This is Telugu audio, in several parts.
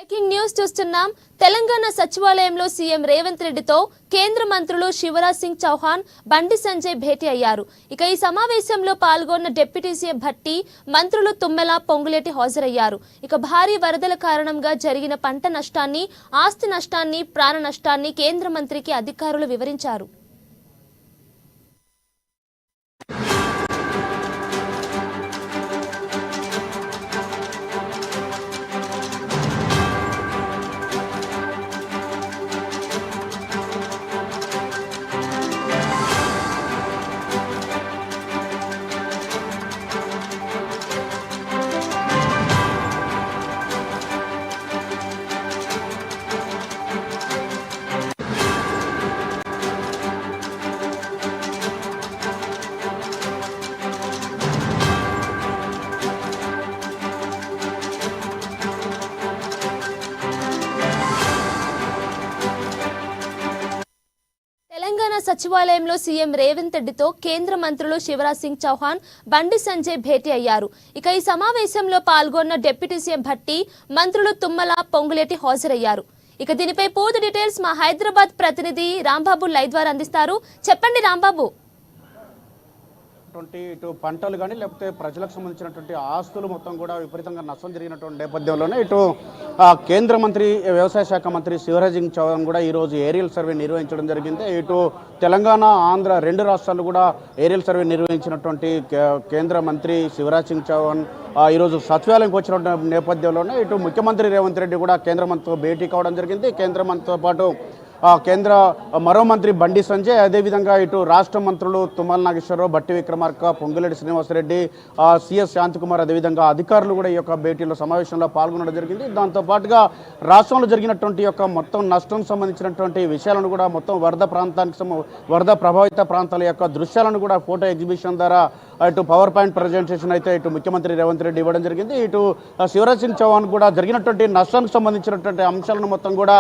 బ్రేకింగ్ న్యూస్ చూస్తున్నాం. తెలంగాణ సచివాలయంలో సీఎం రేవంత్ రెడ్డితో కేంద్ర మంత్రులు శివరాజ్ సింగ్ చౌహాన్, బండి సంజయ్ భేటీ అయ్యారు. ఇక ఈ సమావేశంలో పాల్గొన్న డిప్యూటీ సీఎం భట్టి, మంత్రులు తుమ్మల, పొంగులేటి హాజరయ్యారు. ఇక భారీ వరదల కారణంగా జరిగిన పంట నష్టాన్ని, ఆస్తి నష్టాన్ని, ప్రాణ నష్టాన్ని కేంద్ర మంత్రికి అధికారులు వివరించారు. తెలంగాణ సచివాలయంలో సీఎం రేవంత్ రెడ్డితో కేంద్ర మంత్రులు శివరాజ్ సింగ్ చౌహాన్, బండి సంజయ్ భేటీ అయ్యారు. ఇక ఈ సమావేశంలో పాల్గొన్న డిప్యూటీ సీఎం భట్టి, మంత్రులు తుమ్మల, పొంగులేటి హాజరయ్యారు. ఇక దీనిపై పూర్తి డీటెయిల్స్ మా హైదరాబాద్ ప్రతినిధి రాంబాబు లైవ్ ద్వారా అందిస్తారు. చెప్పండి రాంబాబు. ఇటు పంటలు కానీ లేకపోతే ప్రజలకు సంబంధించినటువంటి ఆస్తులు మొత్తం కూడా విపరీతంగా నష్టం జరిగినటువంటి నేపథ్యంలోనే ఇటు కేంద్ర మంత్రి వ్యవసాయ శాఖ మంత్రి శివరాజ్ సింగ్ చౌహాన్ కూడా ఈరోజు ఏరియల్ సర్వే నిర్వహించడం జరిగింది. ఇటు తెలంగాణ, ఆంధ్ర రెండు రాష్ట్రాలు కూడా ఏరియల్ సర్వే నిర్వహించినటువంటి కేంద్ర మంత్రి శివరాజ్ సింగ్ చౌహాన్ ఈరోజు సచివాలయంకి వచ్చిన నేపథ్యంలోనే ఇటు ముఖ్యమంత్రి రేవంత్ రెడ్డి కూడా కేంద్ర మంత్రితో భేటీ కావడం జరిగింది. కేంద్ర మంత్రితో పాటు కేంద్ర మరో మంత్రి బండి సంజయ్, అదేవిధంగా ఇటు రాష్ట్ర మంత్రులు తుమ్మల నాగేశ్వరరావు, బట్టి విక్రమార్క, పొంగులేటి శ్రీనివాసరెడ్డి, సిఎస్ శాంతికుమార్, అదేవిధంగా అధికారులు కూడా ఈ యొక్క భేటీలో సమావేశంలో పాల్గొనడం జరిగింది. దాంతోపాటుగా రాష్ట్రంలో జరిగినటువంటి యొక్క మొత్తం నష్టం సంబంధించినటువంటి విషయాలను కూడా మొత్తం వరద ప్రభావిత ప్రాంతాల యొక్క దృశ్యాలను కూడా ఫోటో ఎగ్జిబిషన్ ద్వారా ఇటు పవర్ పాయింట్ ప్రజెంటేషన్ అయితే ఇటు ముఖ్యమంత్రి రేవంత్ రెడ్డి ఇవ్వడం జరిగింది. ఇటు శివరాజ్ సింగ్ చౌహాన్ కూడా జరిగినటువంటి నష్టానికి సంబంధించినటువంటి అంశాలను మొత్తం కూడా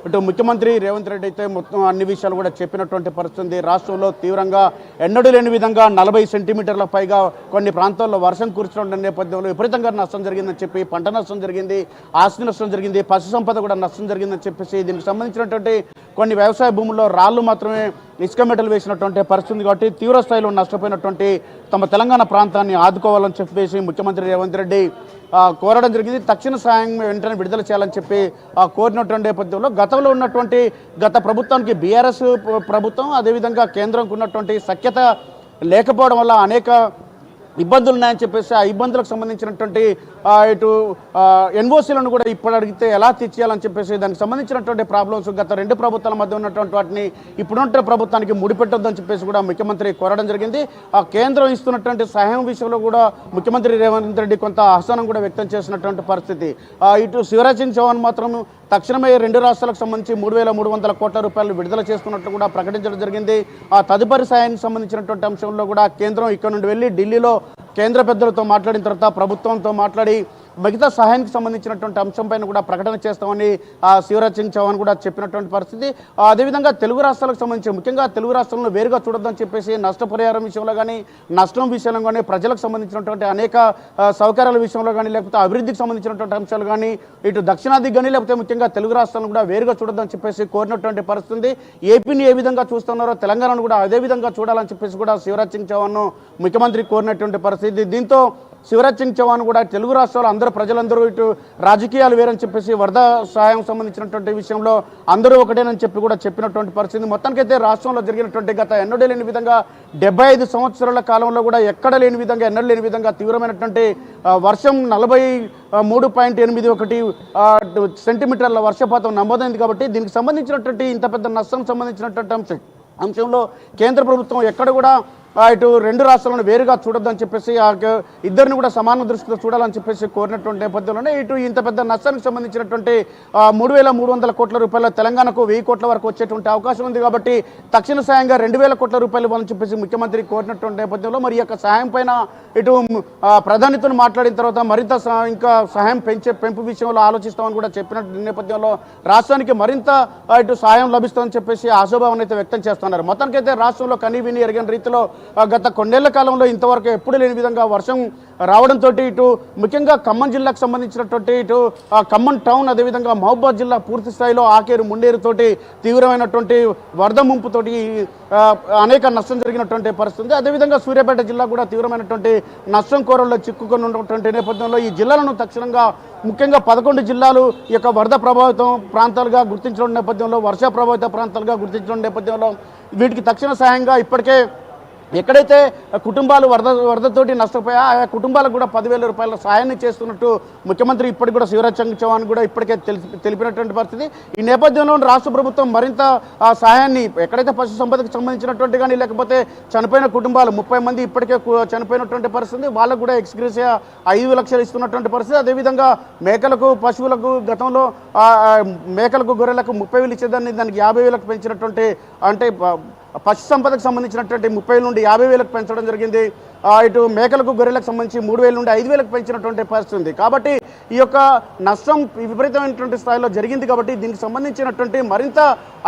ఇటు ముఖ్యమంత్రి రేవంత్ రెడ్డి అయితే మొత్తం అన్ని విషయాలు కూడా చెప్పినటువంటి పరిస్థితి. రాష్ట్రంలో తీవ్రంగా ఎన్నడూ లేని విధంగా 40 సెంటీమీటర్ల పైగా కొన్ని ప్రాంతాల్లో వర్షం కురిసిన నేపథ్యంలో విపరీతంగా నష్టం జరిగిందని చెప్పి, పంట నష్టం జరిగింది, ఆస్తి నష్టం జరిగింది, పశు సంపద కూడా నష్టం జరిగిందని చెప్పేసి దీనికి సంబంధించినటువంటి కొన్ని వ్యవసాయ భూముల్లో రాళ్లు మాత్రమే ఇసుక మెటలు వేసినటువంటి పరిస్థితి. కాబట్టి తీవ్ర స్థాయిలో నష్టపోయినటువంటి తమ తెలంగాణ ప్రాంతాన్ని ఆదుకోవాలని చెప్పేసి ముఖ్యమంత్రి రేవంత్ రెడ్డి కోరడం జరిగింది. తక్షణ సాయం వెంటనే విడుదల చేయాలని చెప్పి కోరినటువంటి నేపథ్యంలో గతంలో ఉన్నటువంటి గత ప్రభుత్వానికి బీఆర్ఎస్ ప్రభుత్వం, అదేవిధంగా కేంద్రంకు ఉన్నటువంటి సఖ్యత లేకపోవడం వల్ల అనేక ఇబ్బందులు ఉన్నాయని చెప్పేసి ఆ ఇబ్బందులకు సంబంధించినటువంటి ఇటు ఎన్ఓసీలను కూడా ఇప్పుడు అడిగితే ఎలా తెచ్చేయాలని చెప్పేసి దానికి సంబంధించినటువంటి ప్రాబ్లమ్స్ గత రెండు ప్రభుత్వాల మధ్య ఉన్నటువంటి వాటిని ఇప్పుడున్న ప్రభుత్వానికి ముడిపెట్టొద్దని చెప్పేసి కూడా ముఖ్యమంత్రి కోరడం జరిగింది. ఆ కేంద్రం ఇస్తున్నటువంటి సహాయం విషయంలో కూడా ముఖ్యమంత్రి రేవంత్ రెడ్డి కొంత అసహనం కూడా వ్యక్తం చేసినటువంటి పరిస్థితి. ఇటు శివరాజ్ సింగ్ చౌహాన్ మాత్రం తక్షణమే రెండు రాష్ట్రాలకు సంబంధించి 3,300 కోట్ల రూపాయలు విడుదల చేస్తున్నట్లు కూడా ప్రకటించడం జరిగింది. ఆ తదుపరి సాయానికి సంబంధించినటువంటి అంశంలో కూడా కేంద్రం ఇక్కడ నుండి వెళ్ళి ఢిల్లీలో కేంద్ర పెద్దలతో మాట్లాడిన తర్వాత ప్రభుత్వంతో మాట్లాడి మిగతా సహాయానికి సంబంధించినటువంటి అంశంపైన కూడా ప్రకటన చేస్తామని శివరాజ్ సింగ్ చౌహాన్ కూడా చెప్పినటువంటి పరిస్థితి. అదేవిధంగా తెలుగు రాష్ట్రాలకు సంబంధించి ముఖ్యంగా తెలుగు రాష్ట్రంలో వేరుగా చూడొద్దని చెప్పేసి నష్టపరిహారం విషయంలో కానీ, నష్టం విషయంలో కానీ, ప్రజలకు సంబంధించినటువంటి అనేక సౌకర్యాల విషయంలో కానీ, లేకపోతే అభివృద్ధికి సంబంధించినటువంటి అంశాలు కానీ, ఇటు దక్షిణాదికి కానీ లేకపోతే ముఖ్యంగా తెలుగు రాష్ట్రాలను కూడా వేరుగా చూడొద్దని చెప్పేసి కోరినటువంటి పరిస్థితి. ఏపీని ఏ విధంగా చూస్తున్నారో తెలంగాణను కూడా అదే విధంగా చూడాలని చెప్పేసి కూడా శివరాజ్ సింగ్ చౌహాన్ ముఖ్యమంత్రి కోరినటువంటి పరిస్థితి. దీంతో శివరాజ్ సింగ్ చౌహాన్ కూడా తెలుగు రాష్ట్రాలు అందరూ ప్రజలందరూ ఇటు రాజకీయాలు వేరని చెప్పేసి వరద సహాయం సంబంధించినటువంటి విషయంలో అందరూ ఒకటేనని చెప్పి కూడా చెప్పినటువంటి పరిస్థితి. మొత్తానికైతే రాష్ట్రంలో జరిగినటువంటి గత ఎన్నడూ లేని విధంగా 75 సంవత్సరాల కాలంలో కూడా ఎక్కడ లేని విధంగా, ఎన్నడూ లేని విధంగా తీవ్రమైనటువంటి వర్షం 43.81 సెంటీమీటర్ల వర్షపాతం నమోదైంది. కాబట్టి దీనికి సంబంధించినటువంటి ఇంత పెద్ద నష్టం సంబంధించినటువంటి అంశంలో కేంద్ర ప్రభుత్వం ఎక్కడ కూడా ఇటు రెండు రాష్ట్రాలను వేరుగా చూడొద్దని చెప్పేసి ఇద్దరిని కూడా సమాన దృష్టితో చూడాలని చెప్పేసి కోరినటువంటి నేపథ్యంలోనే ఇటు ఇంత పెద్ద నష్టానికి సంబంధించినటువంటి 3,300 కోట్ల రూపాయల తెలంగాణకు 1000 కోట్ల వరకు వచ్చేటువంటి అవకాశం ఉంది. కాబట్టి తక్షణ సాయంగా 2,000 కోట్ల రూపాయలు ఇవ్వాలని చెప్పేసి ముఖ్యమంత్రి కోరినటువంటి నేపథ్యంలో మరి యొక్క సాయం పైన ఇటు ప్రధానితో మాట్లాడిన తర్వాత మరింత ఇంకా సహాయం పెంపు విషయంలో ఆలోచిస్తామని కూడా చెప్పినటువంటి నేపథ్యంలో రాష్ట్రానికి మరింత ఇటు సాయం లభిస్తుందని చెప్పేసి ఆశాభావాన్ని అయితే వ్యక్తం చేస్తున్నారు. మొత్తానికైతే రాష్ట్రంలో కనీవిని ఎరగని రీతిలో గత కొన్నేళ్ల కాలంలో ఇంతవరకు ఎప్పుడు లేని విధంగా వర్షం రావడంతో ఇటు ముఖ్యంగా ఖమ్మం జిల్లాకు సంబంధించినటువంటి ఇటు ఖమ్మం టౌన్ అదేవిధంగా మహబూబాద్ జిల్లా పూర్తి స్థాయిలో ఆకేరు ముండేరుతోటి తీవ్రమైనటువంటి వరద ముంపుతోటి అనేక నష్టం జరిగినటువంటి పరిస్థితి. అదేవిధంగా సూర్యాపేట జిల్లా కూడా తీవ్రమైనటువంటి నష్టం కోరల్లో చిక్కుకొని ఉన్నటువంటి నేపథ్యంలో ఈ జిల్లాలను తక్షణంగా ముఖ్యంగా 11 జిల్లాలు ఈ యొక్క వరద ప్రభావితం ప్రాంతాలుగా గుర్తించడం నేపథ్యంలో వర్ష ప్రభావిత ప్రాంతాలుగా గుర్తించడం నేపథ్యంలో వీటికి తక్షణ సహాయంగా ఇప్పటికే ఎక్కడైతే కుటుంబాలు వరదతోటి నష్టపోయా ఆ కుటుంబాలకు కూడా 10,000 రూపాయల సాయాన్ని చేస్తున్నట్టు ముఖ్యమంత్రి ఇప్పటికి కూడా శివరాజ్ సింగ్ చౌహాన్ కూడా ఇప్పటికే తెలిపినటువంటి పరిస్థితి. ఈ నేపథ్యంలో రాష్ట్ర ప్రభుత్వం మరింత సాయాన్ని ఎక్కడైతే పశు సంపదకు సంబంధించినటువంటి కానీ లేకపోతే చనిపోయిన కుటుంబాలు 30 మంది ఇప్పటికే చనిపోయినటువంటి పరిస్థితి, వాళ్ళకు కూడా ఎక్స్గ్రేసియా 5 లక్షలు ఇస్తున్నటువంటి పరిస్థితి. అదేవిధంగా మేకలకు పశువులకు గతంలో మేకలకు గొర్రెలకు 30,000 ఇచ్చేదాన్ని దానికి 50,000కు పెంచినటువంటి అంటే పశు సంపదకు సంబంధించినటువంటి 30,000 నుండి 50,000కు పెంచడం జరిగింది. ఇటు మేకలకు గొర్రెలకు సంబంధించి 3,000 నుండి 5,000కు పెంచినటువంటి పరిస్థితి ఉంది. కాబట్టి ఈ యొక్క నష్టం విపరీతమైనటువంటి స్థాయిలో జరిగింది. కాబట్టి దీనికి సంబంధించినటువంటి మరింత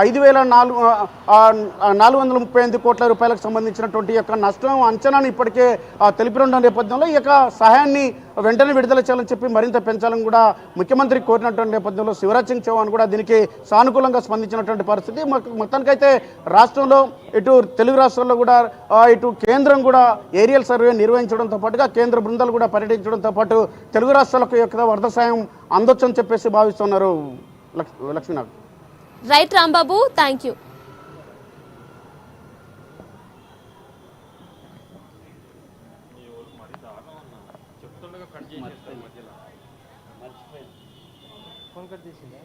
5,438 కోట్ల రూపాయలకు సంబంధించినటువంటి యొక్క నష్టం అంచనాను ఇప్పటికే తెలిపిన నేపథ్యంలో ఈ యొక్క సహాయాన్ని వెంటనే విడుదల చేయాలని చెప్పి మరింత పెంచాలని కూడా ముఖ్యమంత్రి కోరినటువంటి నేపథ్యంలో శివరాజ్ సింగ్ చౌహాన్ కూడా దీనికి సానుకూలంగా స్పందించినటువంటి పరిస్థితి. మొత్తానికైతే రాష్ట్రంలో ఇటు తెలుగు రాష్ట్రాల్లో కూడా ఇటు కేంద్రం కూడా ఏరియల్ సర్వే నిర్వహించడంతో పాటుగా కేంద్ర బృందాలు కూడా పర్యటించడంతో పాటు తెలుగు రాష్ట్రాలకు యొక్క వరద సాయం అందొచ్చని చెప్పేసి భావిస్తున్నారు. Lakshminath. Right Rambabu, thank you. Phone cut చేసిందా?